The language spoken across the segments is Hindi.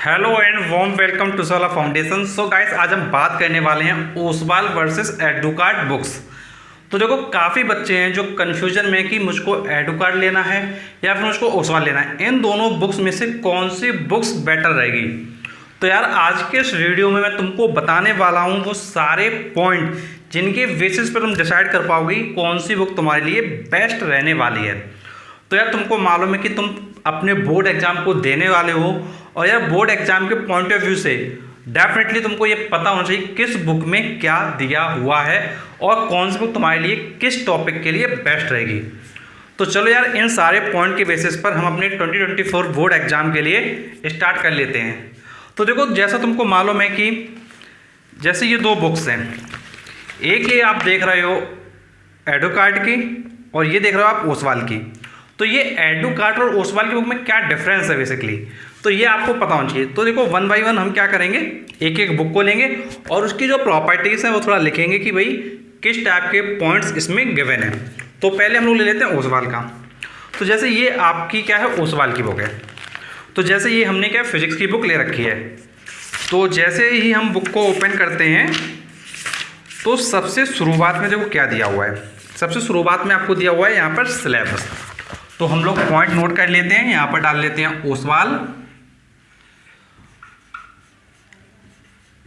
Hello and warm welcome to Sola foundation. So guys, आज हम बात करने वाले हैं ओसवाल वर्सेस एडुकार्ड बुक्स। तो देखो, काफ़ी बच्चे हैं जो कन्फ्यूजन में कि मुझको एडुकार्ड लेना है या फिर मुझको ओसवाल लेना है। इन दोनों बुक्स में से कौन सी बुक्स बेटर रहेगी। तो यार, आज के इस वीडियो में मैं तुमको बताने वाला हूँ वो सारे पॉइंट जिनके बेसिस पर तुम डिसाइड कर पाओगी कौन सी बुक तुम्हारे लिए बेस्ट रहने वाली है। तो यार, तुमको मालूम है कि तुम अपने बोर्ड एग्जाम को देने वाले हो और यार बोर्ड एग्जाम के पॉइंट ऑफ व्यू से डेफिनेटली तुमको ये पता होना चाहिए किस बुक में क्या दिया हुआ है और कौन सी बुक तुम्हारे लिए किस टॉपिक के लिए बेस्ट रहेगी। तो चलो यार, इन सारे पॉइंट के बेसिस पर हम अपने 2024 बोर्ड एग्जाम के लिए स्टार्ट कर लेते हैं। तो देखो, जैसा तुमको मालूम है कि जैसे ये दो बुक्स हैं, एक ये आप देख रहे हो एडुकार्ड की और ये देख रहे हो आप ओसवाल की। तो ये एडुकार्ड और ओसवाल की बुक में क्या डिफरेंस है बेसिकली, तो ये आपको पता होना चाहिए। तो देखो, वन बाय वन हम क्या करेंगे, एक एक बुक को लेंगे और उसकी जो प्रॉपर्टीज़ हैं वो थोड़ा लिखेंगे कि भाई किस टाइप के पॉइंट्स इसमें गिवन है। तो पहले हम लोग ले लेते हैं ओसवाल का। तो जैसे ये आपकी क्या है, ओसवाल की बुक है। तो जैसे ये हमने क्या फिजिक्स की बुक ले रखी है, तो जैसे ही हम बुक को ओपन करते हैं तो सबसे शुरुआत में देखो क्या दिया हुआ है। सबसे शुरुआत में आपको दिया हुआ है यहाँ पर सिलेबस। तो हम लोग पॉइंट नोट कर लेते हैं, यहाँ पर डाल लेते हैं ओसवाल।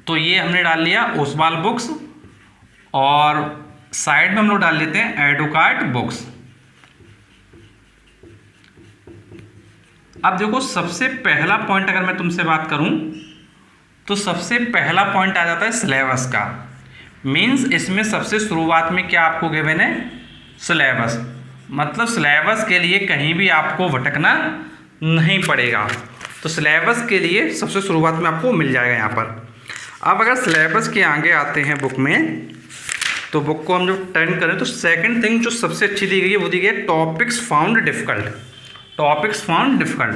तो ये हमने डाल लिया ओसवाल बुक्स और साइड में हम लोग डाल लेते हैं एडुकार्ड बुक्स। अब देखो, सबसे पहला पॉइंट अगर मैं तुमसे बात करूं तो सबसे पहला पॉइंट आ जाता है सिलेबस का। मीन्स इसमें सबसे शुरुआत में क्या आपको गिवन है, सिलेबस। मतलब सिलेबस के लिए कहीं भी आपको भटकना नहीं पड़ेगा। तो सिलेबस के लिए सबसे शुरुआत में आपको मिल जाएगा यहाँ पर। अब अगर सिलेबस के आगे आते हैं बुक में, तो बुक को हम जब टर्न करें तो सेकंड थिंग जो सबसे अच्छी दी गई है वो दी गई है topics found difficult. Topics found difficult,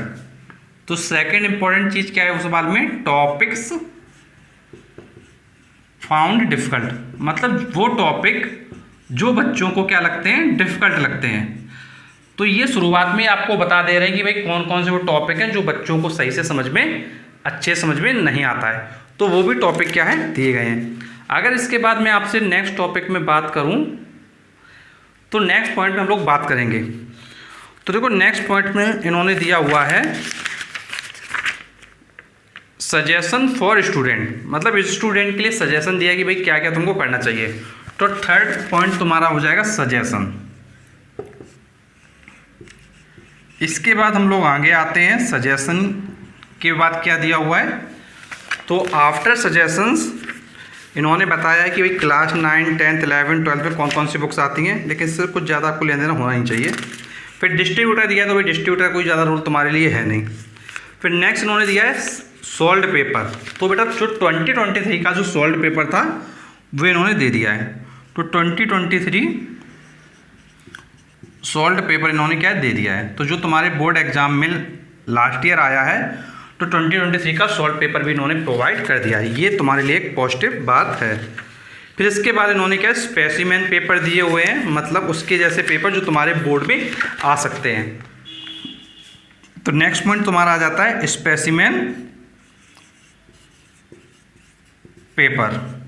तो सेकंड इंपॉर्टेंट चीज़ क्या है उस बारे में, टॉपिक्स फाउंड डिफिकल्ट। मतलब वो टॉपिक जो बच्चों को क्या लगते हैं, डिफिकल्ट लगते हैं। तो ये शुरुआत में आपको बता दे रहे हैं कि भाई कौन कौन से वो टॉपिक हैं जो बच्चों को सही से समझ में, अच्छे समझ में नहीं आता है। तो वो भी टॉपिक क्या है, दिए गए हैं। अगर इसके बाद मैं आपसे नेक्स्ट टॉपिक में बात करूं तो नेक्स्ट पॉइंट में हम लोग बात करेंगे। तो देखो, नेक्स्ट पॉइंट में इन्होंने दिया हुआ है सजेशन फॉर स्टूडेंट। मतलब स्टूडेंट के लिए सजेशन दिया कि भाई क्या क्या तुमको करना चाहिए। तो थर्ड पॉइंट तुम्हारा हो जाएगा सजेशन। इसके बाद हम लोग आगे आते हैं, सजेशन के बाद क्या दिया हुआ है। तो आफ्टर सजेशंस इन्होंने बताया कि भाई क्लास 9, 10, 11, 12 में कौन कौन सी बुक्स आती हैं, लेकिन इससे कुछ ज़्यादा आपको लेन देना होना ही चाहिए। फिर डिस्ट्रीब्यूटर दिया, तो भाई डिस्ट्रीब्यूटर कोई ज़्यादा रूल तुम्हारे लिए है नहीं। फिर नेक्स्ट इन्होंने दिया है सॉल्व्ड पेपर। तो बेटा जो 2023 का जो सॉल्व्ड पेपर था वो इन्होंने दे दिया है। तो 2023 सॉल्व्ड पेपर इन्होंने क्या दे दिया है। तो जो तुम्हारे बोर्ड एग्जाम में लास्ट ईयर आया है, तो 2023 का सॉल्व पेपर भी इन्होंने प्रोवाइड कर दिया है। ये तुम्हारे लिए एक पॉजिटिव बात है। फिर इसके बाद इन्होंने क्या स्पेसिमेन पेपर दिए हुए हैं, मतलब उसके जैसे पेपर जो तुम्हारे बोर्ड में आ सकते हैं। तो नेक्स्ट पॉइंट तुम्हारा आ जाता है स्पेसिमेन पेपर।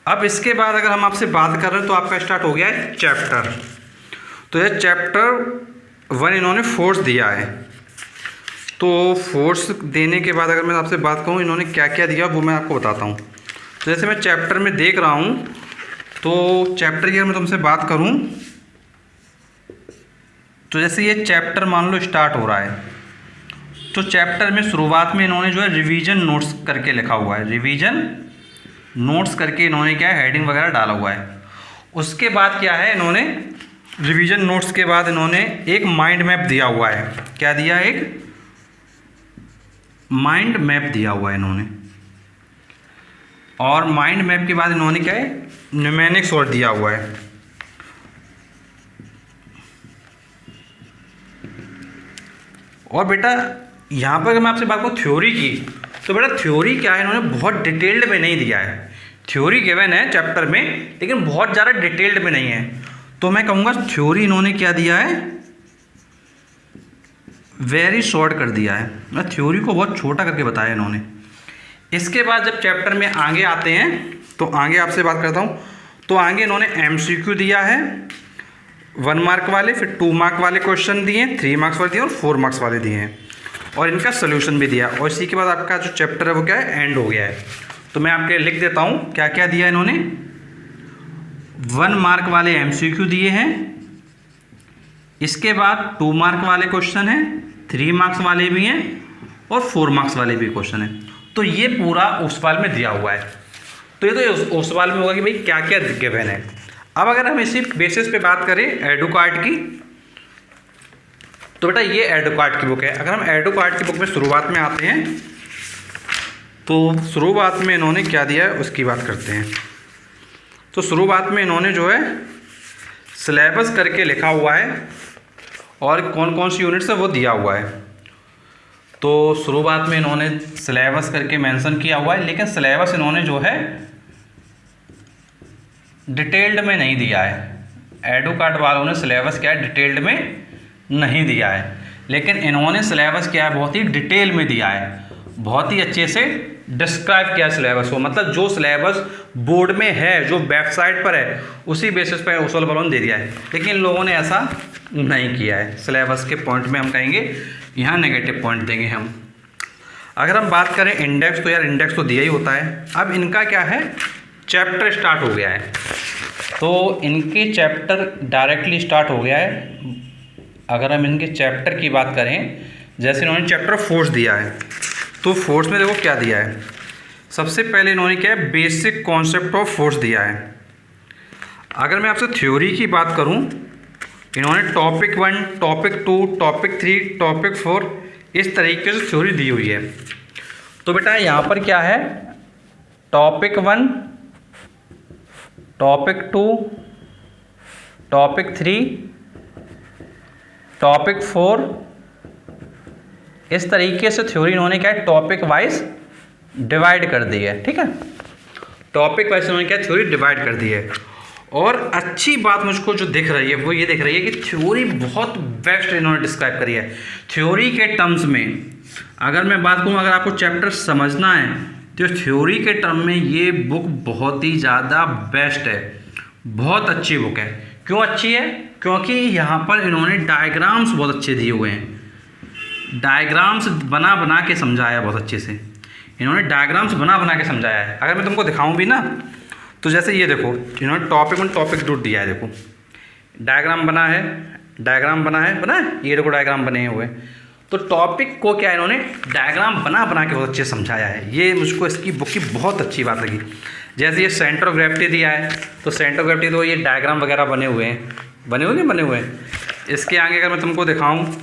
अब इसके बाद अगर हम आपसे बात कर रहे हैं तो आपका स्टार्ट हो गया है चैप्टर। तो ये चैप्टर 1 इन्होंने फोर्स दिया है। तो फोर्स देने के बाद अगर मैं आपसे बात करूं इन्होंने क्या क्या दिया वो मैं आपको बताता हूं। तो जैसे मैं चैप्टर में देख रहा हूं, तो चैप्टर की अगर मैं तुमसे बात करूं तो जैसे ये चैप्टर मान लो स्टार्ट हो रहा है, तो चैप्टर में शुरुआत में इन्होंने जो है रिवीजन नोट्स करके लिखा हुआ है। रिवीजन नोट्स करके इन्होंने क्या है हेडिंग वगैरह डाला हुआ है। उसके बाद क्या है, इन्होंने रिवीजन नोट्स के बाद इन्होंने एक माइंड मैप दिया हुआ है। क्या दिया है, एक माइंड मैप दिया हुआ है इन्होंने। और माइंड मैप के बाद इन्होंने क्या है, न्यूमेरिक्स और दिया हुआ है। और बेटा यहाँ पर अगर मैं आपसे बात करूँ थ्योरी की, तो बेटा थ्योरी क्या है, इन्होंने बहुत डिटेल्ड में नहीं दिया है। थ्योरी गिवन है चैप्टर में, लेकिन बहुत ज़्यादा डिटेल्ड में नहीं है। तो मैं कहूँगा थ्योरी इन्होंने क्या दिया है, वेरी शॉर्ट कर दिया है, मतलब थ्योरी को बहुत छोटा करके बताया इन्होंने। इसके बाद जब चैप्टर में आगे आते हैं तो आगे आपसे बात करता हूँ। तो आगे इन्होंने MCQ दिया है 1 मार्क वाले, फिर 2 मार्क वाले क्वेश्चन दिए, 3 मार्क्स वाले दिए और 4 मार्क्स वाले दिए हैं, और इनका सोल्यूशन भी दिया। और इसी के बाद आपका जो चैप्टर है वो क्या है, एंड हो गया है। तो मैं आपके लिख देता हूँ क्या क्या दिया इन्होंने। 1 मार्क वाले MCQ दिए हैं, इसके बाद 2 मार्क वाले क्वेश्चन हैं, 3 मार्क्स वाले भी हैं और 4 मार्क्स वाले भी क्वेश्चन हैं। तो ये पूरा उस सवाल में दिया हुआ है। तो ये तो उस सवाल में होगा कि भाई क्या क्या गिवन है। अब अगर हम इसी बेसिस पे बात करें एडुकार्ड की, तो बेटा ये एडुकार्ड की बुक है। अगर हम एडुकार्ड की बुक में शुरुआत में आते हैं तो शुरुआत में इन्होंने क्या दिया है उसकी बात करते हैं। तो शुरुआत में इन्होंने जो है सिलेबस करके लिखा हुआ है और कौन कौन सी यूनिट्स है वो दिया हुआ है। तो शुरुआत में इन्होंने सिलेबस करके मेंशन किया हुआ है, लेकिन सिलेबस इन्होंने जो है डिटेल्ड में नहीं दिया है। एडुकार्ड वालों ने सिलेबस क्या है डिटेल्ड में नहीं दिया है, लेकिन इन्होंने सिलेबस क्या है बहुत ही डिटेल में दिया है, बहुत ही अच्छे से डिस्क्राइब किया सिलेबस को। मतलब जो सिलेबस बोर्ड में है, जो वेबसाइट पर है, उसी बेसिस पर उस वालों ने दे दिया है, लेकिन इन लोगों ने ऐसा नहीं किया है। सिलेबस के पॉइंट में हम कहेंगे यहाँ नेगेटिव पॉइंट देंगे हम। अगर हम बात करें इंडेक्स, तो यार इंडेक्स तो दिया ही होता है। अब इनका क्या है, चैप्टर स्टार्ट हो गया है, तो इनके चैप्टर डायरेक्टली स्टार्ट हो गया है। अगर हम इनके चैप्टर की बात करें, जैसे इन्होंने चैप्टर फोर्स दिया है, तो फोर्स में देखो क्या दिया है। सबसे पहले इन्होंने क्या है, बेसिक कॉन्सेप्ट ऑफ फोर्स दिया है। अगर मैं आपसे थ्योरी की बात करूं, इन्होंने टॉपिक 1, टॉपिक 2, टॉपिक 3, टॉपिक 4 इस तरीके से थ्योरी दी हुई है। तो बेटा यहाँ पर क्या है, टॉपिक 1, टॉपिक 2, टॉपिक 3, टॉपिक 4 इस तरीके से थ्योरी इन्होंने क्या है टॉपिक वाइज डिवाइड कर दी है। ठीक है, टॉपिक वाइज इन्होंने क्या थ्योरी डिवाइड कर दी है। और अच्छी बात मुझको जो दिख रही है वो ये दिख रही है कि थ्योरी बहुत बेस्ट इन्होंने डिस्क्राइब करी है। थ्योरी के टर्म्स में अगर मैं बात करूँ, अगर आपको चैप्टर समझना है तो थ्योरी के टर्म में ये बुक बहुत ही ज़्यादा बेस्ट है, बहुत अच्छी बुक है। क्यों अच्छी है, क्योंकि यहाँ पर इन्होंने डायग्राम्स बहुत अच्छे दिए हुए हैं। डायग्राम्स बना बना के समझाया बहुत अच्छे से, इन्होंने डायग्राम्स बना बना के समझाया है। अगर मैं तुमको दिखाऊं भी ना, तो जैसे ये देखो, इन्होंने टॉपिक 1 टॉपिक 2 दिया है, देखो डायग्राम बना है, डायग्राम बना है, ये देखो डायग्राम बने हुए। तो टॉपिक को क्या इन्होंने डायग्राम बना बना के बहुत अच्छे समझाया है। ये मुझको इसकी बुक की बहुत अच्छी बात लगी। जैसे ये सेंटर ऑफ ग्रेविटी दिया है, तो सेंटर ऑफ ग्रेविटी तो ये डायग्राम वगैरह बने हुए हैं, बने हुए हैं। इसके आगे अगर मैं तुमको दिखाऊँ,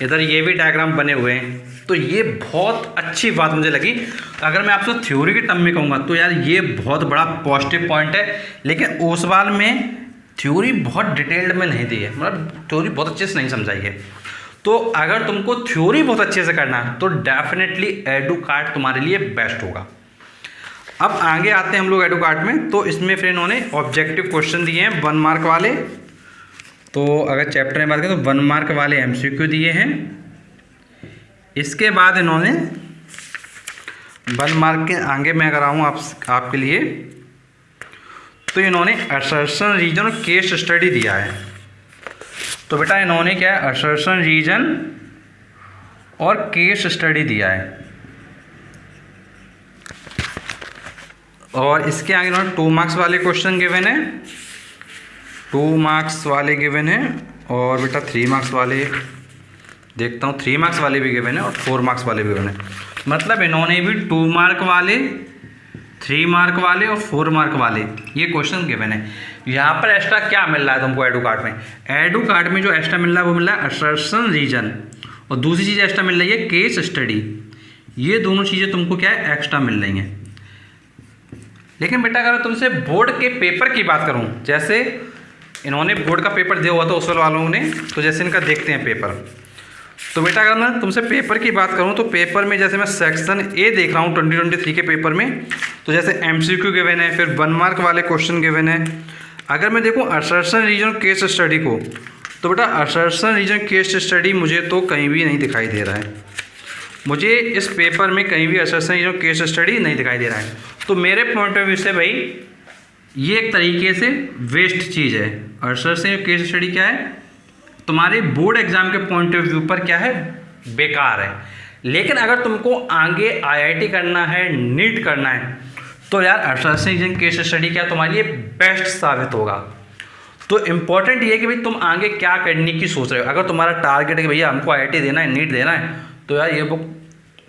इधर ये भी डायग्राम बने हुए हैं। तो ये बहुत अच्छी बात मुझे लगी। अगर मैं आपसे थ्योरी के टर्म में कहूँगा तो यार ये बहुत बड़ा पॉजिटिव पॉइंट है। लेकिन ओसवाल में थ्योरी बहुत डिटेल्ड में नहीं दी है, मतलब थ्योरी बहुत अच्छे से नहीं समझाई है। तो अगर तुमको थ्योरी बहुत अच्छे से करना है तो डेफिनेटली एडुकार्ड तुम्हारे लिए बेस्ट होगा। अब आगे आते हैं हम लोग एडुकार्ड में। तो इसमें फिर इन्होंने ऑब्जेक्टिव क्वेश्चन दिए हैं 1 मार्क वाले। तो अगर चैप्टर में बात करें तो 1 मार्क वाले MCQ दिए हैं। इसके बाद इन्होंने 1 मार्क के आगे मैं अगर आऊँ आपके लिए, तो इन्होंने असर्शन रीजन और केस स्टडी दिया है। तो बेटा इन्होंने क्या है, असर्शन रीजन और केस स्टडी दिया है। और इसके आगे इन्होंने 2 मार्क्स वाले क्वेश्चन गिवन है, 2 मार्क्स वाले गिवन है। और बेटा 3 मार्क्स वाले देखता हूँ, 3 मार्क्स वाले भी गिवन है और 4 मार्क्स वाले भी गिवन है। मतलब इन्होंने भी 2 मार्क वाले, 3 मार्क वाले और 4 मार्क वाले ये क्वेश्चन गिवन है। यहाँ पर एक्स्ट्रा क्या मिल रहा है तुमको एडुकार्ड में? एडुकार्ड में जो एक्स्ट्रा मिल रहा है वो मिल रहा है असर्शन रीजन, और दूसरी चीज़ एक्स्ट्रा मिल रही है केस स्टडी। ये दोनों चीज़ें तुमको क्या है एक्स्ट्रा मिल रही हैं। लेकिन बेटा अगर तुमसे बोर्ड के पेपर की बात करूँ, जैसे इन्होंने बोर्ड का पेपर दिया हुआ था उस वालों ने, तो जैसे इनका देखते हैं पेपर। तो बेटा अगर मैं तुमसे पेपर की बात करूं तो पेपर में जैसे मैं सेक्शन ए देख रहा हूं 2023 के पेपर में, तो जैसे MCQ गिवन है, फिर 1 मार्क वाले क्वेश्चन गिवन है। अगर मैं देखूं असर्शन रीजन केस स्टडी को, तो बेटा असर्शन रीजन केस स्टडी मुझे तो कहीं भी नहीं दिखाई दे रहा है, मुझे इस पेपर में कहीं भी असर्शन रीजन केस स्टडी नहीं दिखाई दे रहा है। तो मेरे पॉइंट ऑफ व्यू से भाई ये एक तरीके से वेस्ट चीज़ है। असर्शन केस स्टडी क्या है, तुम्हारे बोर्ड एग्जाम के पॉइंट ऑफ व्यू पर क्या है, बेकार है। लेकिन अगर तुमको आगे आईआईटी करना है, नीट करना है, तो यार असर्शन रीजन केस स्टडी क्या तुम्हारे लिए बेस्ट साबित होगा। तो इम्पॉर्टेंट ये है कि भाई तुम आगे क्या करने की सोच रहे हो। अगर तुम्हारा टारगेट है कि भैया हमको आईआईटी देना है, नीट देना है, तो यार ये बुक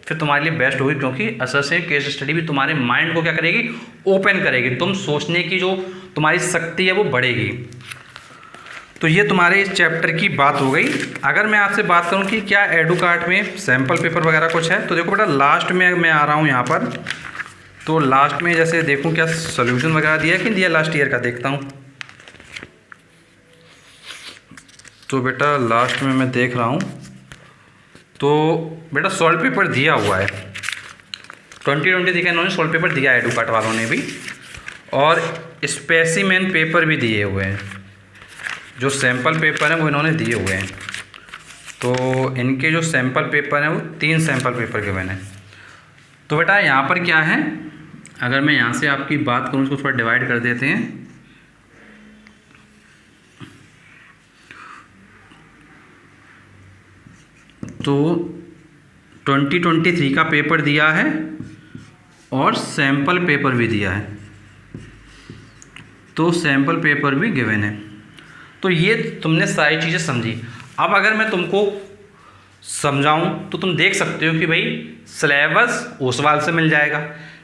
फिर तुम्हारे लिए बेस्ट होगी, क्योंकि असर्शन केस स्टडी भी तुम्हारे माइंड को क्या करेगी, ओपन करेगी। तुम सोचने की जो तुम्हारी शक्ति है वो बढ़ेगी। तो ये तुम्हारे इस चैप्टर की बात हो गई। अगर मैं आपसे बात करूं कि क्या एडुकार्ट में सैम्पल पेपर वगैरह कुछ है, तो देखो बेटा लास्ट में मैं आ रहा हूं यहाँ पर। तो लास्ट में जैसे देखूं क्या सोल्यूशन वगैरह दिया है कि दिया, लास्ट ईयर का देखता हूं। तो बेटा लास्ट में मैं देख रहा हूं, तो बेटा सॉल्व पेपर दिया हुआ है 2020 दिखा, इन्होंने सॉल्व पेपर दिया है एडुकार्ट वालों ने भी, और स्पेसिमेन पेपर भी दिए हुए हैं। जो सैम्पल पेपर हैं वो इन्होंने दिए हुए हैं। तो इनके जो सैम्पल पेपर हैं वो 3 सैम्पल पेपर के मैंने। तो बेटा यहाँ पर क्या है, अगर मैं यहाँ से आपकी बात करूँ, इसको थोड़ा डिवाइड कर देते हैं। तो 2023 का पेपर दिया है और सैम्पल पेपर भी दिया है, तो सैम्पल पेपर भी गिवन है। तो ये तुमने सारी चीज़ें समझी। अब अगर मैं तुमको समझाऊं तो तुम देख सकते हो कि भाई सिलेबस ओसवाल से मिल जाएगा,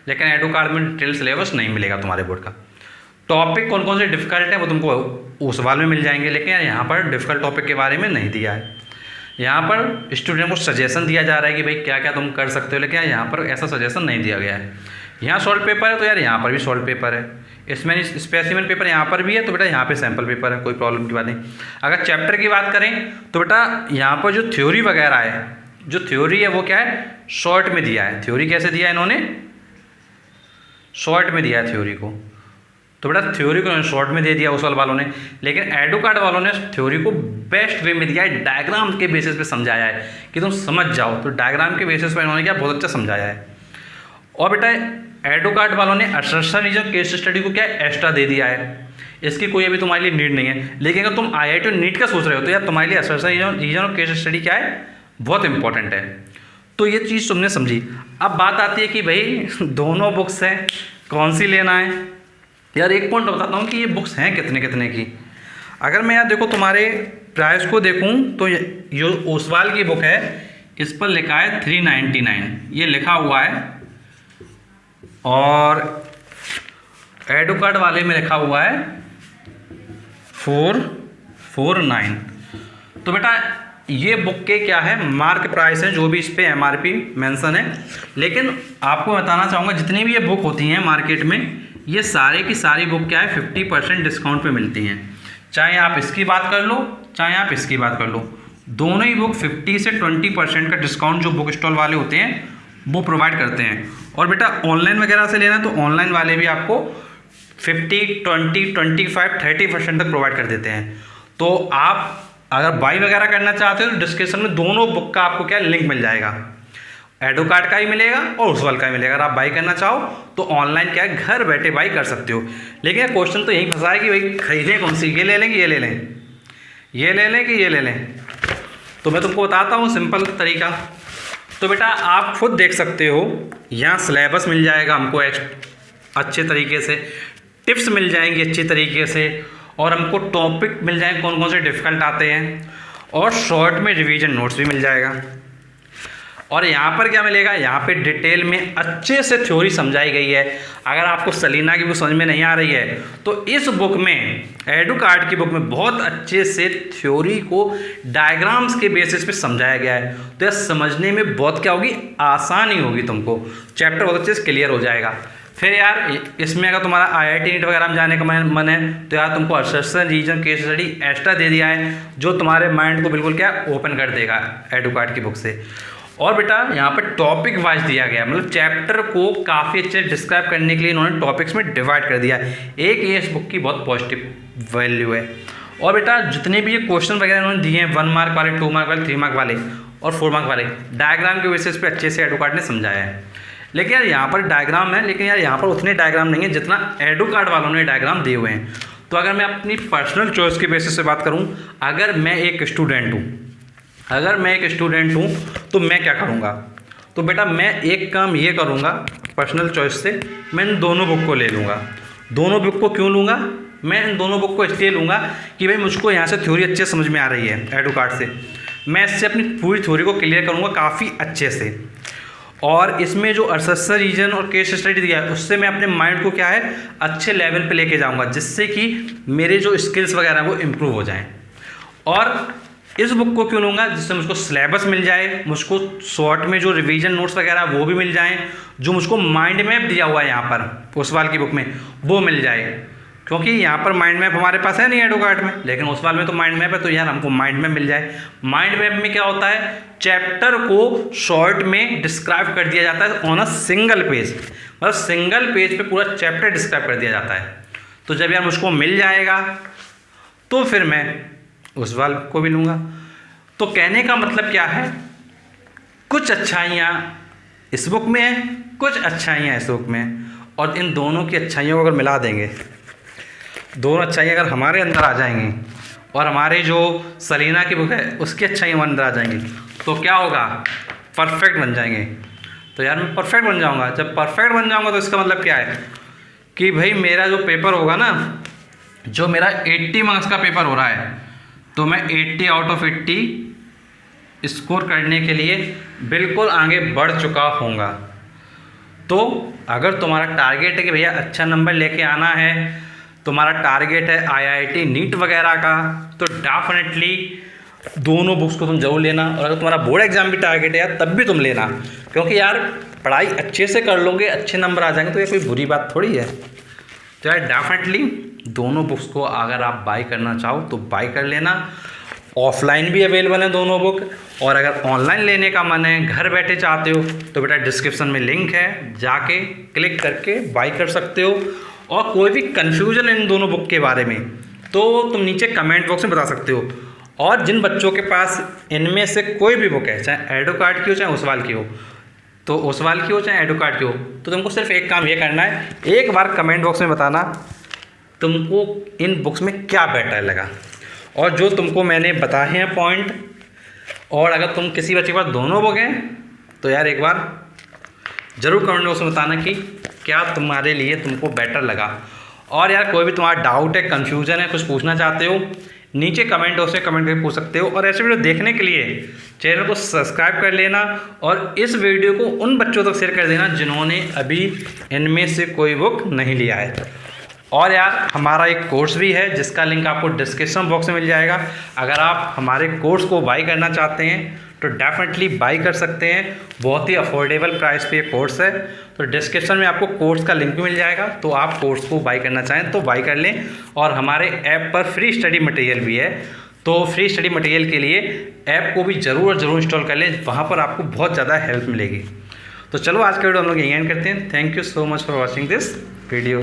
लेकिन एडुकार्ट में डिटेल सिलेबस नहीं मिलेगा तुम्हारे बोर्ड का। टॉपिक कौन कौन से डिफ़िकल्ट है वो तुमको ओसवाल में मिल जाएंगे, लेकिन यहाँ पर डिफ़िकल्ट टॉपिक के बारे में नहीं दिया है। यहाँ पर स्टूडेंट को सजेशन दिया जा रहा है कि भाई क्या क्या तुम कर सकते हो, लेकिन यहाँ पर ऐसा सजेशन नहीं दिया गया है। यहाँ सॉल्व पेपर है तो यार यहाँ पर भी सॉल्व पेपर है, इसमें स्पेसिमेन पेपर यहाँ पर भी है, तो बेटा यहाँ पे सैम्पल पेपर है, कोई प्रॉब्लम की बात नहीं। अगर चैप्टर की बात करें तो बेटा यहाँ पर जो थ्योरी वगैरह है, जो थ्योरी है वो क्या है, शॉर्ट में दिया है। थ्योरी कैसे दिया है इन्होंने, शॉर्ट में दिया है थ्योरी को। तो बेटा थ्योरी को शॉर्ट में दे दिया उस वालों ने, लेकिन एडुकार्ट वालों ने थ्योरी को बेस्ट वे में दिया है, डायग्राम के बेसिस पे समझाया है कि तुम समझ जाओ। तो डायग्राम के बेसिस पे इन्होंने क्या बहुत अच्छा समझाया है। और बेटा एडुकार्ट वालों ने असर्शन रीजन केस स्टडी को क्या एक्स्ट्रा दे दिया है, इसकी कोई अभी तुम्हारे लिए नीड नहीं है। लेकिन अगर तुम आईआईटी और नीट का सोच रहे हो तो यार तुम्हारे लिए असर्शन रीजन और केस स्टडी क्या है, बहुत इंपॉर्टेंट है। तो ये चीज़ तुमने समझी। अब बात आती है कि भाई दोनों बुक्स हैं, कौन सी लेना है। यार एक पॉइंट बताता हूँ कि ये बुक्स हैं कितने कितने की। अगर मैं यार देखो तुम्हारे प्राइस को देखूँ तो जो ओसवाल की बुक है इस पर लिखा है 399, ये लिखा हुआ है, और एडुकार्ट वाले में लिखा हुआ है 449। तो बेटा ये बुक के क्या है, मार्क प्राइस है, जो भी इस पे एमआरपी मेंशन है। लेकिन आपको बताना चाहूँगा जितनी भी ये बुक होती हैं मार्केट में, ये सारे की सारी बुक क्या है 50% डिस्काउंट पे मिलती हैं। चाहे आप इसकी बात कर लो, चाहे आप इसकी बात कर लो, दोनों ही बुक 50 से 20% का डिस्काउंट जो बुक स्टॉल वाले होते हैं वो प्रोवाइड करते हैं। और बेटा ऑनलाइन वगैरह से लेना तो ऑनलाइन वाले भी आपको 50, 20, 25, 30% तक प्रोवाइड कर देते हैं। तो आप अगर बाई वगैरह करना चाहते हो तो डिस्क्रिप्शन में दोनों बुक का आपको क्या लिंक मिल जाएगा, एडुकार्ट का ही मिलेगा और ओसवाल का ही मिलेगा। अगर आप बाई करना चाहो तो ऑनलाइन क्या है, घर बैठे बाई कर सकते हो। लेकिन क्वेश्चन तो यही फंसा है कि भाई खरीदें कौन सी, ये ले लें कि ये ले लें, ये ले लें कि ये ले लें। तो मैं तुमको बताता हूँ सिंपल तरीका। तो बेटा आप खुद देख सकते हो, यहाँ सिलेबस मिल जाएगा हमको अच्छे तरीके से, टिप्स मिल जाएंगी अच्छी तरीके से, और हमको टॉपिक मिल जाएंगे कौन कौन से डिफ़िकल्ट आते हैं, और शॉर्ट में रिवीजन नोट्स भी मिल जाएगा। और यहाँ पर क्या मिलेगा, यहाँ पे डिटेल में अच्छे से थ्योरी समझाई गई है। अगर आपको सलीना की बुक समझ में नहीं आ रही है तो इस बुक में, एडुकार्ट की बुक में बहुत अच्छे से थ्योरी को डायग्राम्स के बेसिस पे समझाया गया है। तो यह समझने में बहुत क्या होगी, आसानी होगी, तुमको चैप्टर बहुत अच्छे से क्लियर हो जाएगा। फिर यार इसमें अगर तुम्हारा आईआईटी नीट वगैरह में जाने का मन है तो यार तुमको assertion reason case study extra दे दिया है, जो तुम्हारे माइंड को बिल्कुल क्या ओपन कर देगा एडुकार्ट की बुक से। और बेटा यहाँ पर टॉपिक वाइज दिया गया, मतलब चैप्टर को काफ़ी अच्छे डिस्क्राइब करने के लिए इन्होंने टॉपिक्स में डिवाइड कर दिया है। एक ये इस बुक की बहुत पॉजिटिव वैल्यू है। और बेटा जितने भी ये क्वेश्चन वगैरह इन्होंने दिए हैं 1 मार्क वाले, 2 मार्क वाले, 3 मार्क वाले और 4 मार्क वाले, डायग्राम के बेसिस पे अच्छे से एडुकार्ड ने समझाया है। लेकिन यार यहाँ पर डायग्राम है, लेकिन यार यहाँ पर उतने डायग्राम नहीं है जितना एडुकार्ड वालों ने डायग्राम दिए हुए हैं। तो अगर मैं अपनी पर्सनल चॉइस के बेसिस से बात करूँ, अगर मैं एक स्टूडेंट हूँ तो मैं क्या करूँगा, तो बेटा मैं एक काम ये करूँगा पर्सनल चॉइस से, मैं इन दोनों बुक को ले लूँगा। दोनों बुक को क्यों लूँगा, मैं इन दोनों बुक को इसलिए लूँगा कि भाई मुझको यहाँ से थ्योरी अच्छे समझ में आ रही है एडुकार्ड से, मैं इससे अपनी पूरी थ्योरी को क्लियर करूँगा काफ़ी अच्छे से। और इसमें जो अरसर रीजन और केस स्टडी दिया है उससे मैं अपने माइंड को क्या है अच्छे लेवल पे लेके जाऊँगा, जिससे कि मेरे जो स्किल्स वगैरह वो इम्प्रूव हो जाएँ। और इस बुक को क्यों लूँगा, जिससे मुझको सिलेबस मिल जाए, मुझको शॉर्ट में जो रिवीजन नोट्स वगैरह वो भी मिल जाएँ, जो मुझको माइंड मैप दिया हुआ है यहाँ पर ओसवाल की बुक में वो मिल जाए। क्योंकि यहाँ पर माइंड मैप हमारे पास है नहीं एडुकार्ड में, लेकिन ओसवाल में तो माइंड मैप है, तो यार हमको माइंड मैप मिल जाए। माइंड मैप में क्या होता है, चैप्टर को शॉर्ट में डिस्क्राइब कर दिया जाता है ऑन अ सिंगल पेज, मतलब सिंगल पेज पे पूरा चैप्टर डिस्क्राइब कर दिया जाता है। तो जब यार मुझको मिल जाएगा तो फिर मैं ओसवाल को भी लूँगा। तो कहने का मतलब क्या है, कुछ अच्छाइयाँ इस बुक में है, कुछ अच्छाइयाँ इस बुक में है, और इन दोनों की अच्छाइयों को अगर मिला देंगे, दोनों अच्छाइयाँ अगर हमारे अंदर आ जाएंगी और हमारे जो सलीना की बुक है उसकी अच्छाइयाँ अंदर आ जाएंगी, तो क्या होगा, परफेक्ट बन जाएंगे। तो यार मैं परफेक्ट बन जाऊँगा। जब परफेक्ट बन जाऊँगा तो इसका मतलब क्या है कि भाई मेरा जो पेपर होगा ना, जो मेरा 80 मार्क्स का पेपर हो रहा है, तो मैं 80 आउट ऑफ 80 स्कोर करने के लिए बिल्कुल आगे बढ़ चुका होऊंगा। तो अगर तुम्हारा टारगेट है कि भैया अच्छा नंबर लेके आना है, तुम्हारा टारगेट है IIT नीट वगैरह का, तो डेफिनेटली दोनों बुक्स को तुम जरूर लेना। और अगर तुम्हारा बोर्ड एग्जाम भी टारगेट है यार, तब भी तुम लेना, क्योंकि यार पढ़ाई अच्छे से कर लोगे, अच्छे नंबर आ जाएंगे तो ये कोई बुरी बात थोड़ी है। तो यार डेफिनेटली दोनों बुक्स को अगर आप बाय करना चाहो तो बाय कर लेना। ऑफलाइन भी अवेलेबल है दोनों बुक, और अगर ऑनलाइन लेने का मन है, घर बैठे चाहते हो, तो बेटा डिस्क्रिप्शन में लिंक है, जाके क्लिक करके बाय कर सकते हो। और कोई भी कन्फ्यूजन इन दोनों बुक के बारे में तो तुम नीचे कमेंट बॉक्स में बता सकते हो। और जिन बच्चों के पास इनमें से कोई भी बुक है, चाहे एडुकार्ड की हो चाहे ओसवाल की हो, तो ओसवाल की हो चाहे एडुकार्ड की हो, तो तुमको सिर्फ एक काम ये करना है, एक बार कमेंट बॉक्स में बताना तुमको इन बुक्स में क्या बेटर लगा, और जो तुमको मैंने बताए हैं पॉइंट, और अगर तुम किसी बच्चे के पास दोनों बुक हैं तो यार एक बार ज़रूर कमेंट बॉक्स में बताना कि क्या तुम्हारे लिए तुमको बेटर लगा। और यार कोई भी तुम्हारा डाउट है, कन्फ्यूज़न है, कुछ पूछना चाहते हो, नीचे कमेंट बॉक्स में कमेंट करके पूछ सकते हो। और ऐसे वीडियो देखने के लिए चैनल को सब्सक्राइब कर लेना, और इस वीडियो को उन बच्चों तक शेयर कर देना जिन्होंने अभी इनमें से कोई बुक नहीं लिया है। और यार हमारा एक कोर्स भी है जिसका लिंक आपको डिस्क्रिप्शन बॉक्स में मिल जाएगा। अगर आप हमारे कोर्स को बाय करना चाहते हैं तो डेफिनेटली बाय कर सकते हैं, बहुत ही अफोर्डेबल प्राइस पे ये कोर्स है। तो डिस्क्रिप्शन में आपको कोर्स का लिंक भी मिल जाएगा, तो आप कोर्स को बाय करना चाहें तो बाय कर लें। और हमारे ऐप पर फ्री स्टडी मटेरियल भी है, तो फ्री स्टडी मटेरियल के लिए ऐप को भी ज़रूर इंस्टॉल कर लें, वहाँ पर आपको बहुत ज़्यादा हेल्प मिलेगी। तो चलो आज का वीडियो हम लोग यहीं एंड करते हैं। Thank you so much for watching this video.